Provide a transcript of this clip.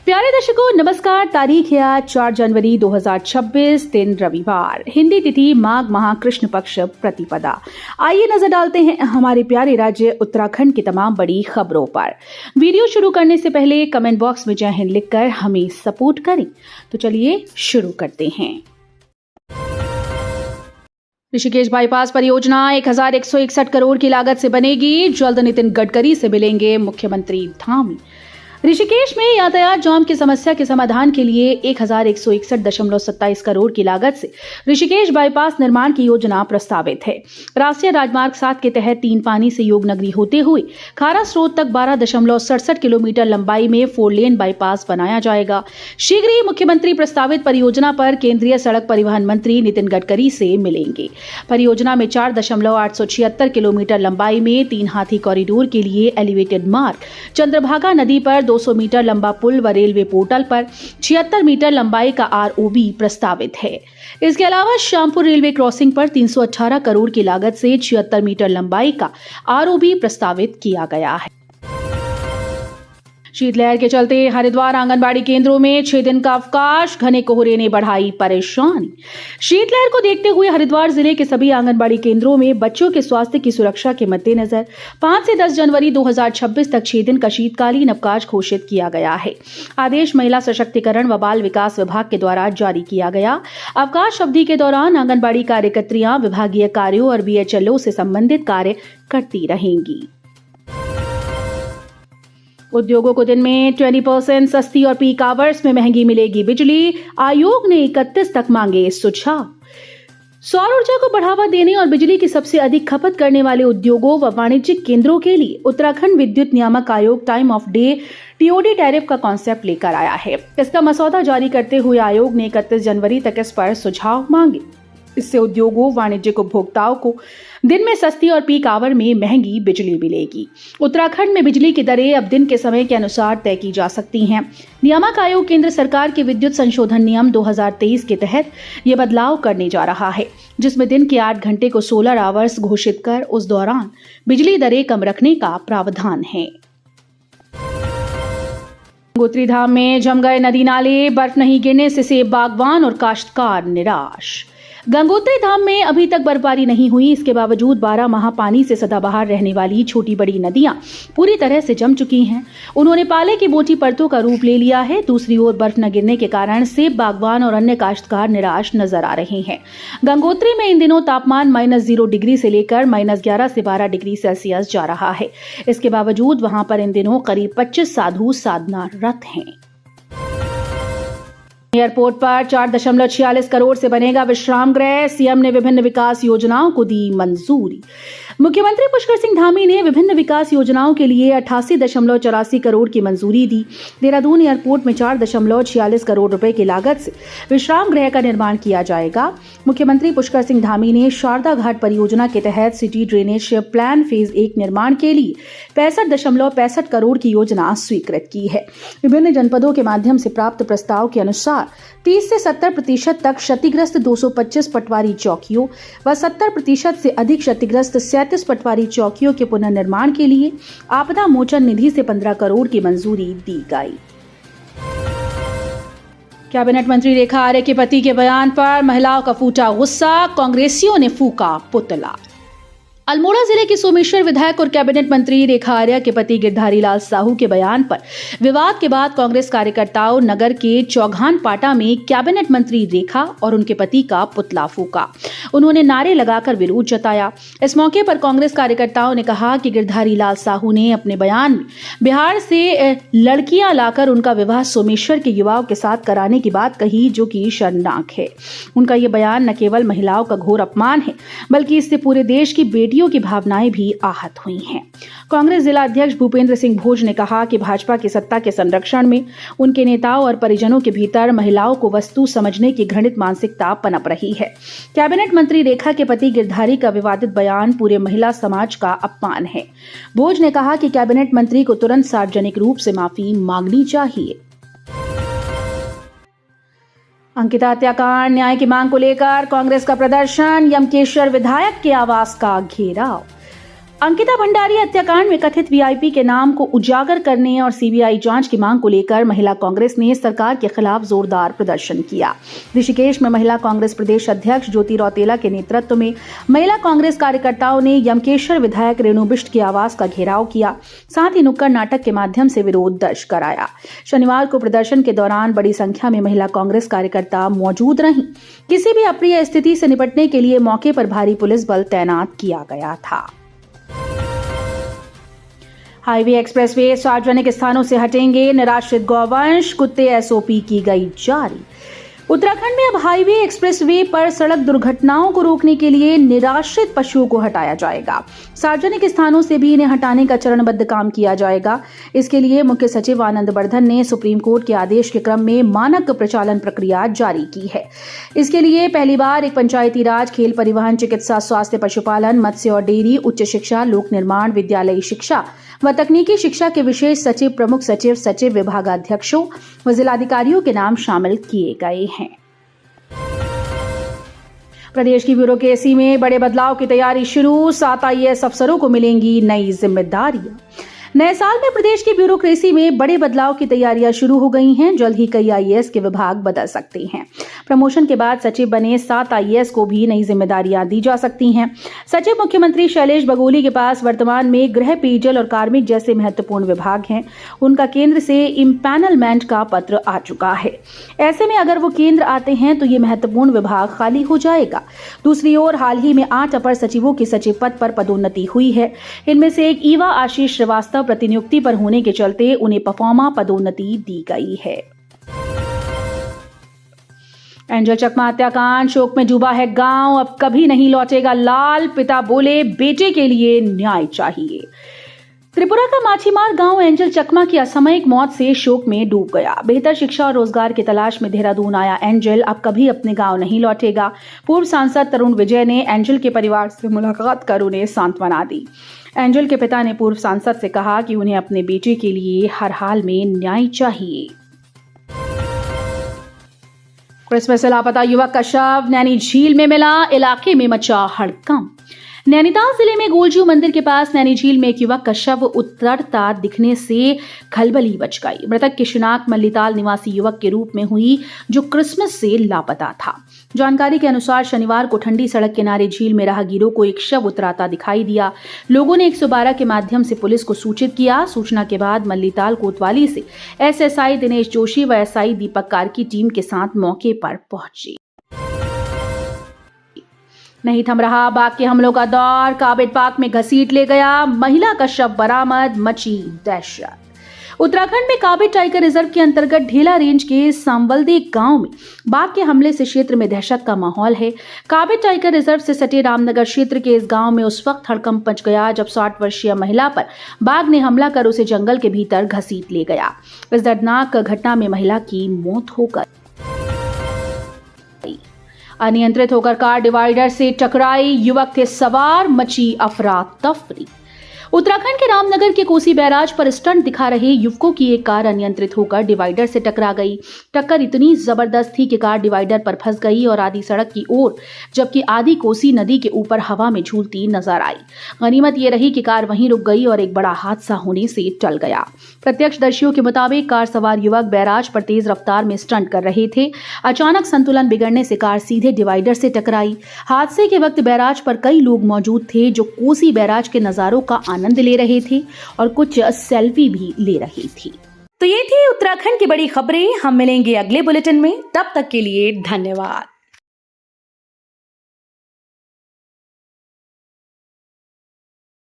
प्यारे दर्शकों नमस्कार। तारीख है आज 4 जनवरी 2026, दिन रविवार, हिंदी तिथि माघ माह कृष्ण पक्ष प्रतिपदा। आइए नजर डालते हैं हमारे प्यारे राज्य उत्तराखंड की तमाम बड़ी खबरों पर। वीडियो शुरू करने से पहले कमेंट बॉक्स में जय हिंद लिखकर हमें सपोर्ट करें। तो चलिए शुरू करते हैं। ऋषिकेश बाईपास परियोजना 1161 करोड़ की लागत से बनेगी, जल्द नितिन गडकरी से मिलेंगे मुख्यमंत्री धामी। ऋषिकेश में यातायात जाम की समस्या के समाधान के लिए 1161.27 करोड़ की लागत से ऋषिकेश बाईपास निर्माण की योजना प्रस्तावित है। राष्ट्रीय राजमार्ग 7 के तहत 3 पानी से योगनगरी होते हुए खारा स्रोत तक 12.67 किलोमीटर लंबाई में 4 लेन बाईपास बनाया जाएगा। शीघ्र ही मुख्यमंत्री प्रस्तावित परियोजना पर केंद्रीय सड़क परिवहन मंत्री नितिन गडकरी से मिलेंगे। परियोजना में 4.876 किलोमीटर लंबाई में 3 हाथी कॉरिडोर के लिए एलिवेटेड मार्ग, चंद्रभागा नदी पर 200 मीटर लंबा पुल व रेलवे पोर्टल पर 76 मीटर लंबाई का आरओबी प्रस्तावित है। इसके अलावा श्यामपुर रेलवे क्रॉसिंग पर 318 करोड़ की लागत से 76 मीटर लंबाई का आरओबी प्रस्तावित किया गया है। शीतलहर के चलते हरिद्वार आंगनबाड़ी केंद्रों में 6 दिन का अवकाश, घने कोहरे ने बढ़ाई परेशानी। शीतलहर को देखते हुए हरिद्वार जिले के सभी आंगनबाड़ी केंद्रों में बच्चों के स्वास्थ्य की सुरक्षा के मद्देनजर 5 से 10 जनवरी 2026 तक 6 दिन का शीतकालीन अवकाश घोषित किया गया है। आदेश महिला सशक्तिकरण व बाल विकास विभाग के द्वारा जारी किया गया। अवकाश अवधि के दौरान आंगनबाड़ी कार्यकर्त्रियां विभागीय कार्यों और बीएचएलओ से संबंधित कार्य करती रहेंगी। उद्योगों को दिन में 20% सस्ती और पीक आवर्स में महंगी मिलेगी बिजली। आयोग ने 31 तक मांगे सुझाव। सौर ऊर्जा को बढ़ावा देने और बिजली की सबसे अधिक खपत करने वाले उद्योगों व वाणिज्यिक केंद्रों के लिए उत्तराखंड विद्युत नियामक आयोग time of day TOD tariff का कॉन्सेप्ट लेकर आया है। इसका मसौदा जारी करते हुए आयोग ने 31 जनवरी तक इस पर सुझाव मांगे। इससे उद्योगों, वाणिज्यिक उपभोक्ताओं को दिन में सस्ती और पीक आवर में महंगी बिजली मिलेगी। उत्तराखंड में बिजली की दरें अब दिन के समय के अनुसार तय की जा सकती हैं। नियामक आयोग केंद्र सरकार के विद्युत संशोधन नियम 2023 के तहत ये बदलाव करने जा रहा है, जिसमें दिन के 8 घंटे को सोलर आवर्स घोषित कर उस दौरान बिजली दरें कम रखने का प्रावधान है। गंगोत्री धाम में जम गए नदी नाले, बर्फ नहीं गिरने से सेब बागवान और काश्तकार निराश। गंगोत्री धाम में अभी तक बर्फबारी नहीं हुई, इसके बावजूद 12 माह पानी से सदाबहार रहने वाली छोटी बड़ी नदियां पूरी तरह से जम चुकी हैं। उन्होंने पाले की मोटी परतों का रूप ले लिया है। दूसरी ओर बर्फ न गिरने के कारण सेब बागवान और अन्य काश्तकार निराश नजर आ रहे हैं। गंगोत्री में इन दिनों तापमान -0 डिग्री से लेकर -11 से 12 डिग्री सेल्सियस जा रहा है। इसके बावजूद वहां पर इन दिनों करीब 25 साधु साधनारत हैं। एयरपोर्ट पर 4.46 करोड़ से बनेगा विश्राम गृह। सीएम ने विभिन्न विकास योजनाओं को दी मंजूरी। मुख्यमंत्री पुष्कर सिंह धामी ने विभिन्न विकास योजनाओं के लिए 88.84 करोड़ की मंजूरी दी। देहरादून एयरपोर्ट में 4.46 करोड़ रुपए की लागत से विश्राम गृह का निर्माण किया जाएगा। मुख्यमंत्री पुष्कर सिंह धामी ने शारदा घाट परियोजना के तहत सिटी ड्रेनेज प्लान फेज 1 निर्माण के लिए 65.65 करोड़ की योजना स्वीकृत की है। विभिन्न जनपदों के माध्यम से प्राप्त प्रस्ताव के अनुसार 30 से 70% तक क्षतिग्रस्त 225 पटवारी चौकियों व 70% से अधिक क्षतिग्रस्त 37 पटवारी चौकियों के पुनर्निर्माण के लिए आपदा मोचन निधि से 15 करोड़ की मंजूरी दी गई। कैबिनेट मंत्री रेखा आर्य के पति के बयान पर महिलाओं का फूटा गुस्सा, कांग्रेसियों ने फूका पुतला। अल्मोड़ा जिले के सोमेश्वर विधायक और कैबिनेट मंत्री रेखा आर्य के पति गिरधारी लाल साहू के बयान पर विवाद के बाद कांग्रेस कार्यकर्ताओं नगर के चौघान पाटा में कैबिनेट मंत्री रेखा और उनके पति का पुतला फूका। उन्होंने नारे लगाकर विरोध जताया। इस मौके पर कांग्रेस कार्यकर्ताओं ने कहा कि गिरधारी लाल साहू ने अपने बयान में बिहार से लड़कियां लाकर उनका विवाह सोमेश्वर के युवाओं के साथ कराने की बात कही, जो कि शर्मनाक है। उनका ये बयान न केवल महिलाओं का घोर अपमान है, बल्कि इससे पूरे देश की बेटियों की भावनाएं भी आहत हुई हैं। कांग्रेस जिला अध्यक्ष भूपेंद्र सिंह भोज ने कहा कि भाजपा की सत्ता के संरक्षण में उनके नेताओं और परिजनों के भीतर महिलाओं को वस्तु समझने की घृणित मानसिकता पनप रही है। कैबिनेट मंत्री रेखा के पति गिरधारी का विवादित बयान पूरे महिला समाज का अपमान है। भोज ने कहा कि कैबिनेट मंत्री को तुरंत सार्वजनिक रूप से माफी मांगनी चाहिए। अंकिता हत्याकांड न्याय की मांग को लेकर कांग्रेस का प्रदर्शन, यमकेश्वर विधायक के आवास का घेराव। अंकिता भंडारी हत्याकांड में कथित वीआईपी के नाम को उजागर करने और सीबीआई जांच की मांग को लेकर महिला कांग्रेस ने सरकार के खिलाफ जोरदार प्रदर्शन किया। ऋषिकेश में महिला कांग्रेस प्रदेश अध्यक्ष ज्योति रौतेला के नेतृत्व में महिला कांग्रेस कार्यकर्ताओं ने यमकेश्वर विधायक रेणु बिष्ट के आवास का घेराव किया, साथ ही नुक्कड़ नाटक के माध्यम से विरोध दर्ज कराया। शनिवार को प्रदर्शन के दौरान बड़ी संख्या में महिला कांग्रेस कार्यकर्ता मौजूद रहीं। किसी भी अप्रिय स्थिति से निपटने के लिए मौके पर भारी पुलिस बल तैनात किया गया था। हाईवे एक्सप्रेसवे सार्वजनिक स्थानों से हटेंगे, निराश्रित गौवंश, कुत्ते एसओपी की गई जारी। उत्तराखंड में अब हाईवे एक्सप्रेसवे पर सड़क दुर्घटनाओं को रोकने के लिए निराश्रित पशुओं को हटाया जाएगा। सार्वजनिक स्थानों से भी इन्हें हटाने का चरणबद्ध काम किया जाएगा। इसके लिए मुख्य सचिव आनंद वर्धन ने सुप्रीम कोर्ट के आदेश के क्रम में मानक प्रचालन प्रक्रिया जारी की है। इसके लिए पहली बार एक पंचायती राज, खेल, परिवहन, चिकित्सा, स्वास्थ्य, पशुपालन, मत्स्य और डेयरी, उच्च शिक्षा, लोक निर्माण, विद्यालयी शिक्षा व तकनीकी शिक्षा के विशेष सचिव, प्रमुख सचिव, सचिव, विभागाध्यक्षों व जिलाधिकारियों के नाम शामिल किए गए हैं। प्रदेश की ब्यूरोक्रेसी में बड़े बदलाव की तैयारी शुरू, 7 आईएएस अफसरों को मिलेंगी नई जिम्मेदारियां। नए साल में प्रदेश की ब्यूरोक्रेसी में बड़े बदलाव की तैयारियां शुरू हो गई हैं। जल्द ही कई आईएएस के विभाग बदल सकते हैं। प्रमोशन के बाद सचिव बने 7 आईएएस को भी नई जिम्मेदारियां दी जा सकती हैं। सचिव मुख्यमंत्री शैलेश बगोली के पास वर्तमान में गृह, पेयजल और कार्मिक जैसे महत्वपूर्ण विभाग हैं। उनका केंद्र से इम्पैनलमेंट का पत्र आ चुका है। ऐसे में अगर वो केंद्र आते हैं तो ये महत्वपूर्ण विभाग खाली हो जाएगा। दूसरी ओर हाल ही में 8 अपर सचिवों की सचिव पद पर पदोन्नति हुई है। इनमें से एक ईवा आशीष श्रीवास्तव प्रतिनियुक्ति पर होने के चलते उन्हें परफॉर्मा पदोन्नति दी गई है। एंजल चकमा हत्याकांड, शोक में डूबा है गांव, अब कभी नहीं लौटेगा लाल। पिता बोले बेटे के लिए न्याय चाहिए। त्रिपुरा का माछीमार गांव एंजल चकमा की असामयिक मौत से शोक में डूब गया। बेहतर शिक्षा और रोजगार की तलाश में देहरादून आया एंजल अब कभी अपने गांव नहीं लौटेगा। पूर्व सांसद तरुण विजय ने एंजल के परिवार से मुलाकात कर उन्हें सांत्वना दी। एंजल के पिता ने पूर्व सांसद से कहा कि उन्हें अपने बेटे के लिए हर हाल में न्याय चाहिए। क्रिसमस से लापता युवक का शव नैनी झील में मिला, इलाके में मचा हड़कंप। नैनीताल जिले में गोलजू मंदिर के पास नैनी झील में एक युवक का शव उतरता दिखने से खलबली मच गई। मृतक की शिनाख्त मल्लीताल निवासी युवक के रूप में हुई, जो क्रिसमस से लापता था। जानकारी के अनुसार शनिवार को ठंडी सड़क किनारे झील में राहगीरों को एक शव उतराता दिखाई दिया। लोगों ने 112 के माध्यम से पुलिस को सूचित किया। सूचना के बाद मल्लीताल कोतवाली से एसएसआई दिनेश जोशी व एसआई दीपक कार की टीम के साथ मौके पर पहुंची। नहीं थम रहा बाघ के हमलों का दौर, काबिट पार्क में घसीट ले गया, महिला का शव बरामद, मची दहशत। उत्तराखंड में काबिट टाइगर रिजर्व के अंतर्गत ढेला रेंज के सांवलदे गांव में बाघ के हमले से क्षेत्र में दहशत का माहौल है। काबिट टाइगर रिजर्व से सटे रामनगर क्षेत्र के इस गांव में उस वक्त हड़कंप मच गया जब 60 वर्षीय महिला पर बाघ ने हमला कर उसे जंगल के भीतर घसीट ले गया। इस दर्दनाक घटना में महिला की मौत हो गई। अनियंत्रित होकर कार डिवाइडर से टकराई, युवक थे सवार, मची अफरा तफरी। उत्तराखंड के रामनगर के कोसी बैराज पर स्टंट दिखा रहे युवकों की एक कार अनियंत्रित होकर डिवाइडर से टकरा गई। टक्कर इतनी जबरदस्त थी कि कार डिवाइडर पर फंस गई और आधी सड़क की ओर, जबकि आधी कोसी नदी के ऊपर हवा में झूलती नजर आई। गनीमत ये रही कि कार वहीं रुक गई और एक बड़ा हादसा होने से टल गया। प्रत्यक्षदर्शियों के मुताबिक कार सवार युवक बैराज पर तेज रफ्तार में स्टंट कर रहे थे। अचानक संतुलन बिगड़ने से कार सीधे डिवाइडर से टकराई। हादसे के वक्त बैराज पर कई लोग मौजूद थे जो कोसी बैराज के नजारों का आनंद ले रहे थे और कुछ सेल्फी भी ले रही थी। तो ये थी उत्तराखंड की बड़ी खबरें। हम मिलेंगे अगले बुलेटिन में, तब तक के लिए धन्यवाद।